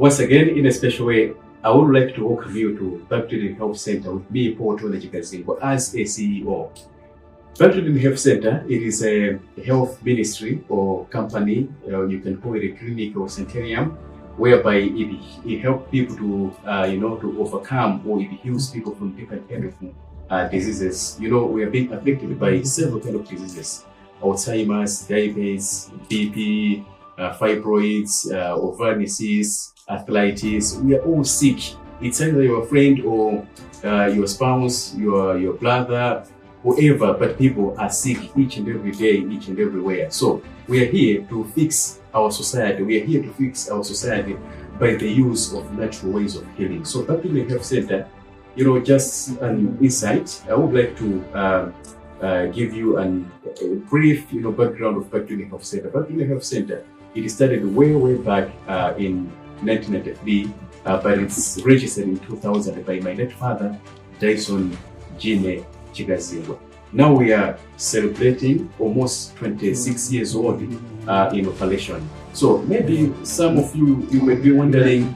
Once again, in a special way, I would like to welcome you to Paul.T. Health Center with me, Paul.T.Chikazingwa, as a CEO. Paul.T. Health Center, it is a health ministry or company, you can call it a clinic or sanitarium, whereby it helps people to, to overcome, or it heals people from different kinds of diseases. We are being affected by several kinds of diseases: Alzheimer's, diabetes, BP, fibroids, ovarian disease, arthritis. We are all sick. It's either your friend or your spouse, your brother, whoever, but people are sick each and every day, each and everywhere. So we are here to fix our society. We are here to fix our society by the use of natural ways of healing. So Paul.T. Health Center, just an insight. I would like to give you a brief, background of Paul.T. Health Center. Paul.T. Health Center, it started way back in 1993, but it's registered in 2000 by my late father, Paul.T.Chikazingwa. Now we are celebrating almost 26 years old in operation. So maybe some of you may be wondering,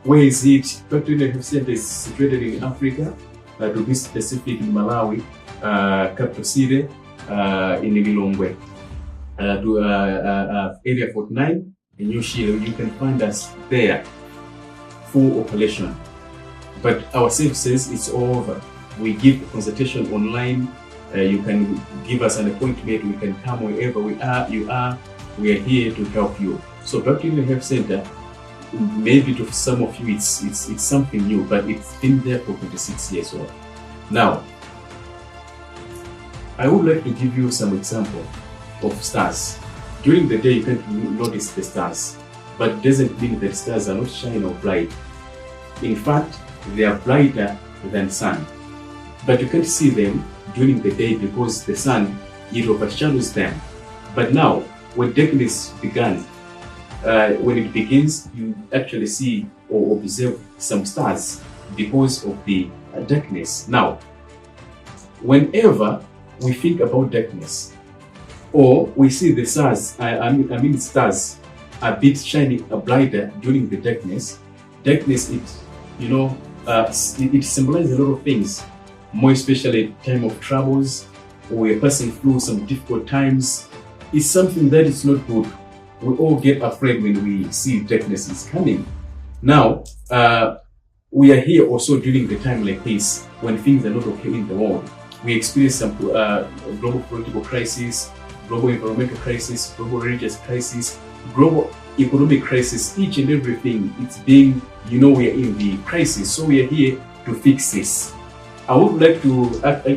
where is it? Paul.T. Health Center is situated in Africa, to be specific in Malawi, capital city, in Lilongwe, to area 49 in New Shiro. You can find us there, full operation. But our services, it's all over. We give consultation online. You can give us an appointment. We can come wherever we are. We are here to help you. So Paul.T. Health Center, maybe to some of you it's something new, but it's been there for 26 years old. Now, I would like to give you some example of stars. During the day, you can notice the stars, but it doesn't mean that stars are not shining or bright. In fact, they are brighter than sun, but you can't see them during the day because the sun, it overshadows them. But now, when darkness began, when it begins, you actually see or observe some stars because of the darkness. Now, whenever we think about darkness, or we see the stars, stars a bit shining brighter during the darkness. Darkness, it symbolizes a lot of things, more especially time of troubles, or we are passing through some difficult times. It's something that is not good. We all get afraid when we see darkness is coming. Now, we are here also during the time like this, when things are not okay in the world. We experience some global political crisis, global environmental crisis, global religious crisis, global economic crisis. Each and everything, it's being, we are in the crisis. So we are here to fix this. I would like to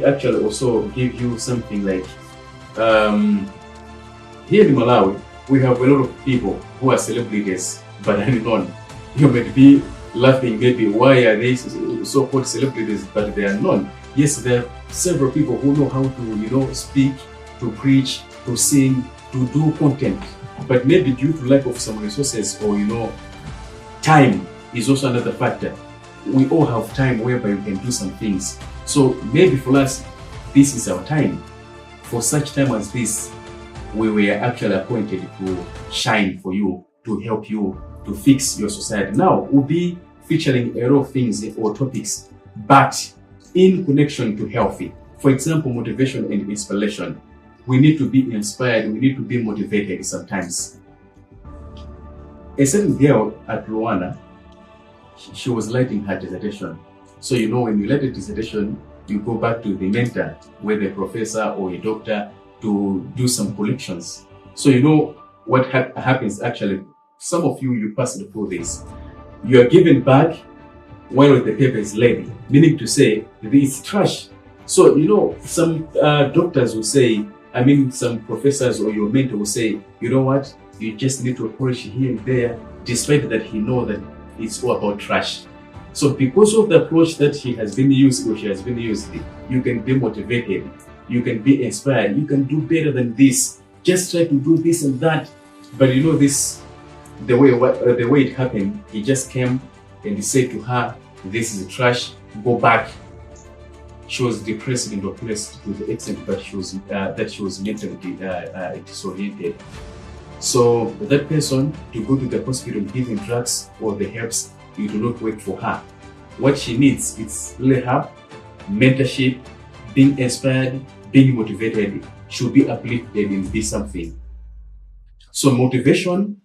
actually also give you something like, here in Malawi, we have a lot of people who are celebrities, but unknown. You might be laughing, maybe, why are they so-called celebrities, but they are known? Yes, there are several people who know how to, speak, to preach, to sing, to do content. But maybe due to lack of some resources or, time is also another factor. We all have time whereby we can do some things. So maybe for us, this is our time. For such time as this, we were actually appointed to shine for you, to help you, to fix your society. Now, we'll be featuring a lot of things or topics, but in connection to healthy. For example, motivation and inspiration. We need to be inspired, we need to be motivated sometimes. A certain girl at Rwanda, she was writing her dissertation. So when you write a dissertation, you go back to the mentor, whether a professor or a doctor, to do some collections. So what happens actually, some of you pass through this. You are given back one of the paper is ready, meaning to say it's trash. So some doctors will say, some professors or your mentor will say, you know what, you just need to polish here and there, despite that he knows that it's all about trash. So because of the approach that he has been used or she has been used, you can be motivated, you can be inspired, you can do better than this. Just try to do this and that. But this, the way it happened, he just came and he said to her, this is trash, go back. She was depressed and oppressed to the extent that she was mentally disoriented. So that person to go to the hospital giving drugs or the herbs, it will not work for her. What she needs is rehab, mentorship, being inspired, being motivated, should be uplifted and be something. So motivation,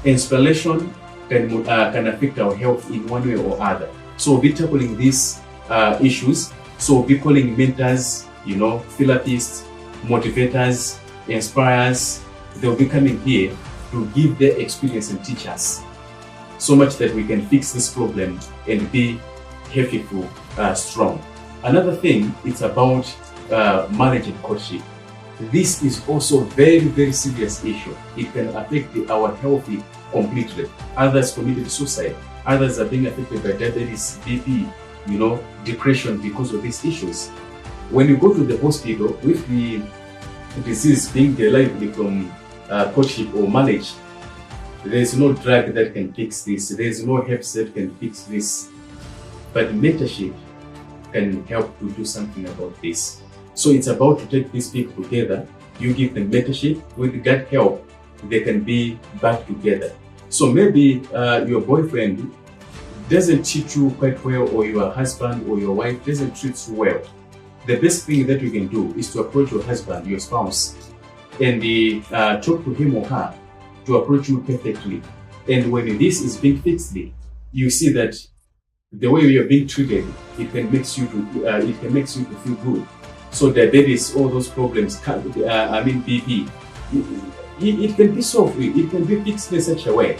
inspiration can affect our health in one way or other. So we'll be tackling these issues. So we'll be calling mentors, therapists, motivators, inspirers. They'll be coming here to give their experience and teach us so much that we can fix this problem and be healthful, strong. Another thing, it's about marriage and courtship. This is also very, very serious issue. It can affect our health completely. Others committed suicide. Others are being affected by diabetes, BP, depression because of these issues. When you go to the hospital with the disease being derived from courtship or marriage, there is no drug that can fix this. There is no herbs that can fix this. But mentorship can help to do something about this. So it's about to take these people together. You give them mentorship. With that help, they can be back together. So maybe your boyfriend doesn't treat you quite well, or your husband or your wife doesn't treat you well. The best thing that you can do is to approach your husband, your spouse, and talk to him or her to approach you perfectly. And when this is being fixed, you see that the way you are being treated, it can make you to feel good. So diabetes, all those problems, BP, it can be solved. It can be fixed in such a way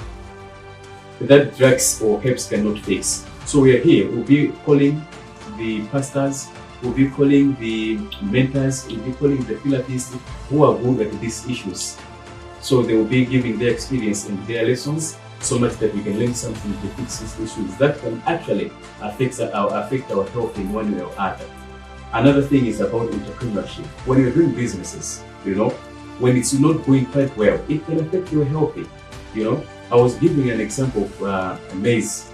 that drugs or herbs cannot fix. So we are here. We'll be calling the pastors, we'll be calling the mentors, we'll be calling the therapists who are good at these issues. So they will be giving their experience and their lessons so much that we can learn something to fix these issues that can actually affect our health in one way or other. Another thing is about entrepreneurship. When you're doing businesses, when it's not going quite well, it can affect your health. I was giving an example of maize.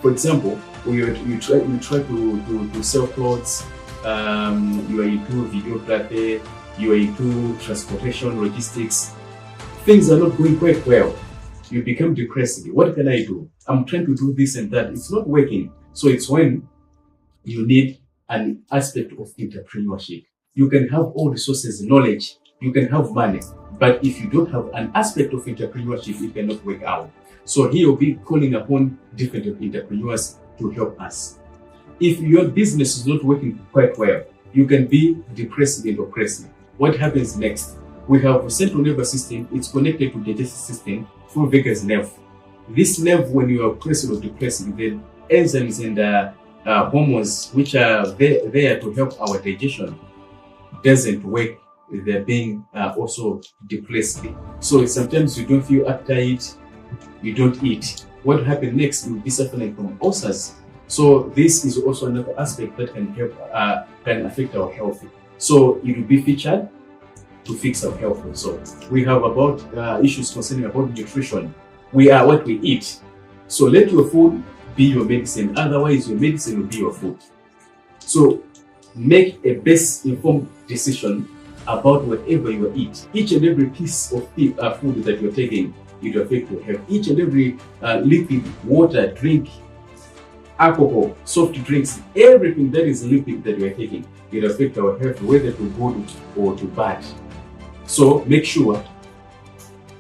For example, you try to sell clothes, you are into videography, you are into transportation, logistics. Things are not going quite well. You become depressed. What can I do? I'm trying to do this and that. It's not working. So it's when you need an aspect of entrepreneurship. You can have all resources, knowledge, you can have money, but if you don't have an aspect of entrepreneurship, it cannot work out. So here we'll be calling upon different entrepreneurs to help us. If your business is not working quite well, you can be depressed and oppressed. What happens next? We have a central nervous system. It's connected to the digestive system through vagus nerve. This nerve, when you are oppressed or depressed, the enzymes and hormones which are there to help our digestion doesn't work. They're being also depressed. So sometimes you don't feel appetite, you don't eat. What happens next? You'll be suffering from ulcers. So this is also another aspect that can help, can affect our health. So it will be featured to fix our health also. We have about issues concerning about nutrition. We are what we eat. So let your food be your medicine. Otherwise, your medicine will be your food. So make a best informed decision about whatever you eat. Each and every piece of food that you're taking, it will affect your health. Each and every liquid, water, drink, alcohol, soft drinks, everything that is liquid that you are taking, it will affect our health, whether to good or to bad. So make sure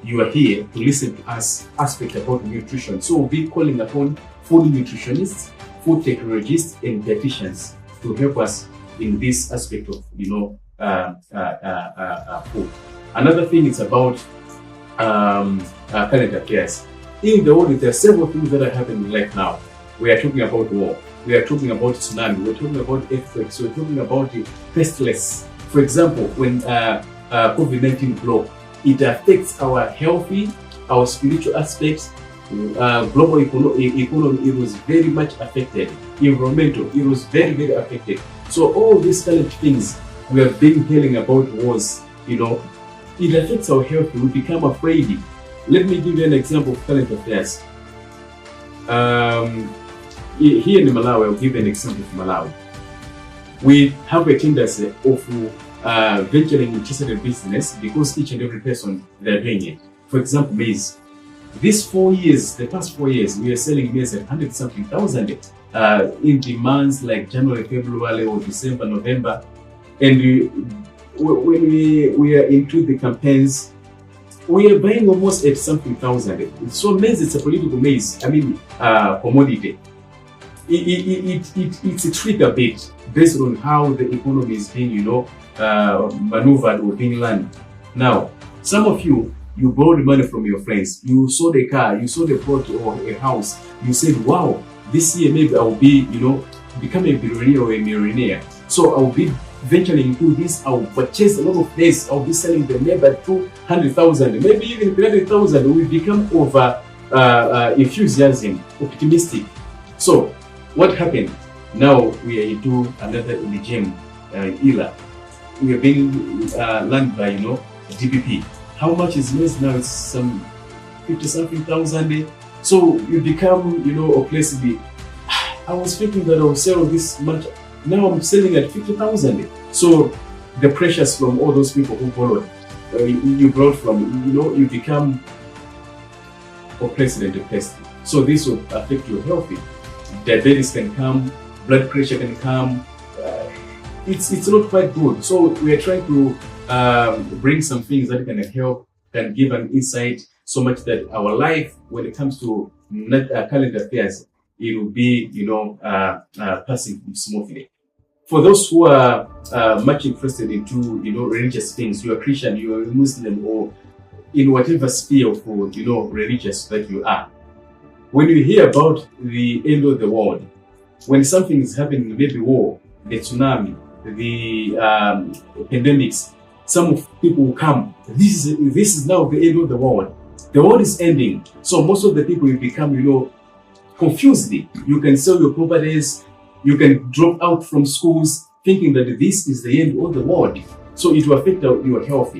you are here to listen to us aspect about nutrition. So we'll be calling upon food nutritionists, food technologists, and dietitians to help us in this aspect of food. Another thing is about current affairs. In the world, there are several things that are happening right now. We are talking about war. We are talking about tsunami. We're talking about earthquakes. We're talking about pestilence. For example, when COVID-19 broke, it affects our healthy, our spiritual aspects, global economy, it was very much affected. Environmental, it was very, very affected. So all these kind of things we have been hearing about wars, it affects our health. We become afraid. Let me give you an example of current affairs. Here in Malawi, I'll give an example of Malawi. We have a tendency of venturing into certain business because each and every person, they're doing it. For example, maize. These 4 years, the past 4 years, we are selling maize at 100-something thousand in the months like January, February, or December, November. And when we are into the campaigns, we are buying almost at something thousand. So maize, it's a political maize. I mean, commodity. It's a trigger bit based on how the economy is being, maneuvered or being run. Now, some of you borrowed money from your friends. You sold a car, you sold a plot or a house. You said, wow, this year maybe I'll be, become a billionaire or a millionaire. So I'll be venturing into this. I'll purchase a lot of this. I'll be selling them maybe at 200,000, maybe even 300,000. We become over enthusiasm, optimistic. So what happened? Now we are into another regime era. We are being run by, DPP. How much is maize now? It's some 50-something thousand. So you become, oppressively. I was thinking that I will sell this much. Now I'm selling at 50,000. So the pressures from all those people who borrowed, you borrowed from, you become oppressed and depressed. So this will affect your health. Diabetes can come, blood pressure can come. It's not quite good. So we are trying to bring some things that can help, can give an insight, so much that our life, when it comes to current affairs, it will be, passing smoothly. For those who are much interested into, religious things, you are Christian, you are a Muslim, or in whatever sphere of, religious that you are. When you hear about the end of the world, when something is happening, maybe war, the tsunami, the pandemics, some people will come. This is now the end of the world. The world is ending. So most of the people will become, confused. You can sell your properties. You can drop out from schools thinking that this is the end of the world. So it will affect your health.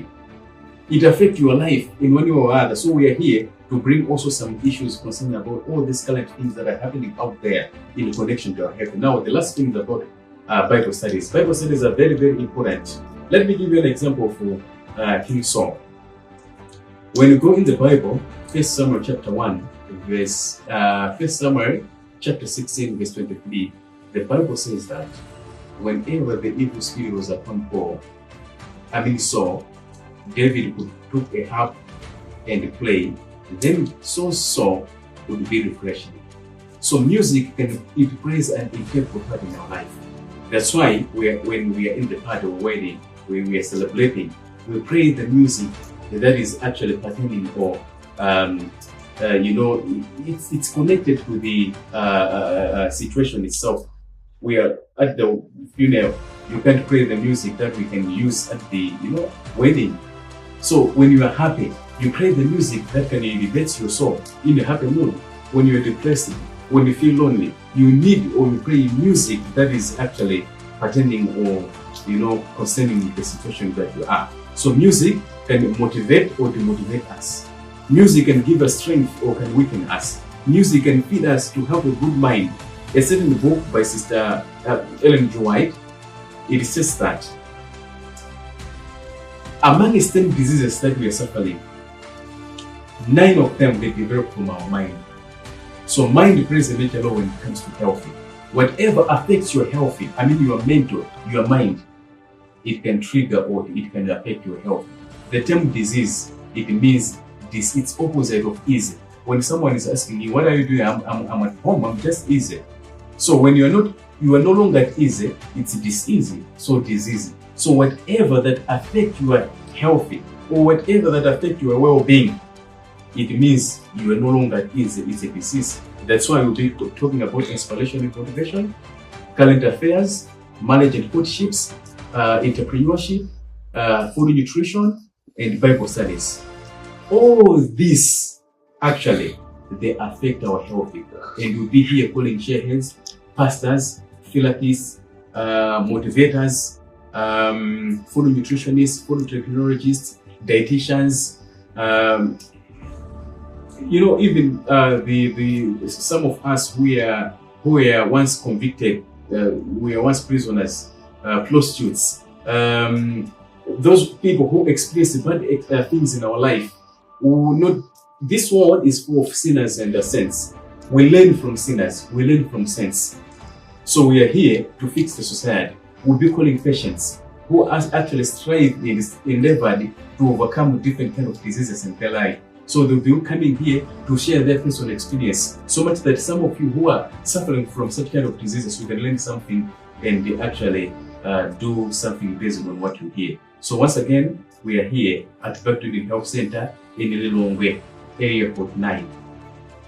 It affects your life in one way or other. So we are here to bring also some issues concerning about all these current things that are happening out there in connection to our health. Now, the last thing is about Bible studies. Bible studies are very, very important. Let me give you an example for King Saul. When you go in the Bible, 1 Samuel chapter 1, verse 1 Samuel chapter 16, verse 23, the Bible says that whenever the evil spirit was upon Saul, David could took a harp and play, then Saul's soul would be refreshed. So music it plays an integral part in our life. That's why when we are in the part of wedding, when we are celebrating, we play the music that is actually pertaining or it's connected to the situation itself. We are at the funeral. You can't play the music that we can use at the wedding. So when you are happy, you play the music that can elevate your soul in a happy mood. When you are depressed, when you feel lonely, you need or you play music that is actually pertaining or concerning the situation that you are. So music can motivate or demotivate us. Music can give us strength or can weaken us. Music can feed us to have a good mind. A certain book by Sister Ellen G. White, it says that among 10 diseases that we are suffering, 9 of them they develop from our mind. So mind plays a major role when it comes to health. Whatever affects your health, your mental, your mind, it can trigger or it can affect your health. The term disease, it means this, it's opposite of easy. When someone is asking you, what are you doing? I'm at home, I'm just easy. So when you are no longer easy, it's disease. So disease. So whatever that affects your health or whatever that affects your well-being, it means you are no longer easy, it's a disease. That's why we'll be talking about inspiration and motivation, current affairs, marriage and courtships, entrepreneurship, food nutrition, and Bible studies. All these actually they affect our health. And we'll be here calling shareheads, pastors, therapists, motivators, food nutritionists, food technologists, dietitians, even the some of us who were once convicted, we were once prisoners, prostitutes, those people who experienced bad things in our life, We will not. This world is full of sinners and saints. We learn from sinners. We learn from saints. So we are here to fix the society. We'll be calling patients who actually strive and endeavored to overcome different kind of diseases in their life. So they'll be coming here to share their personal experience. So much that some of you who are suffering from such kind of diseases, you can learn something and actually do something based on what you hear. So once again, we are here at Paul.T.Chikazingwa Health Center in Lilongwe, area code 9.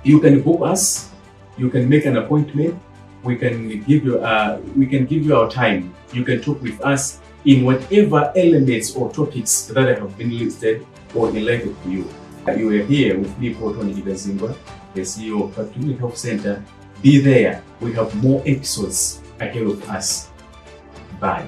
You can book us. You can make an appointment. We can give you our time. You can talk with us in whatever elements or topics that have been listed or enlightened to you. You are here with me, Paul.T.Chikazingwa, the CEO of Paul.T.Chikazingwa Health Center. Be there. We have more episodes ahead of us. Bye.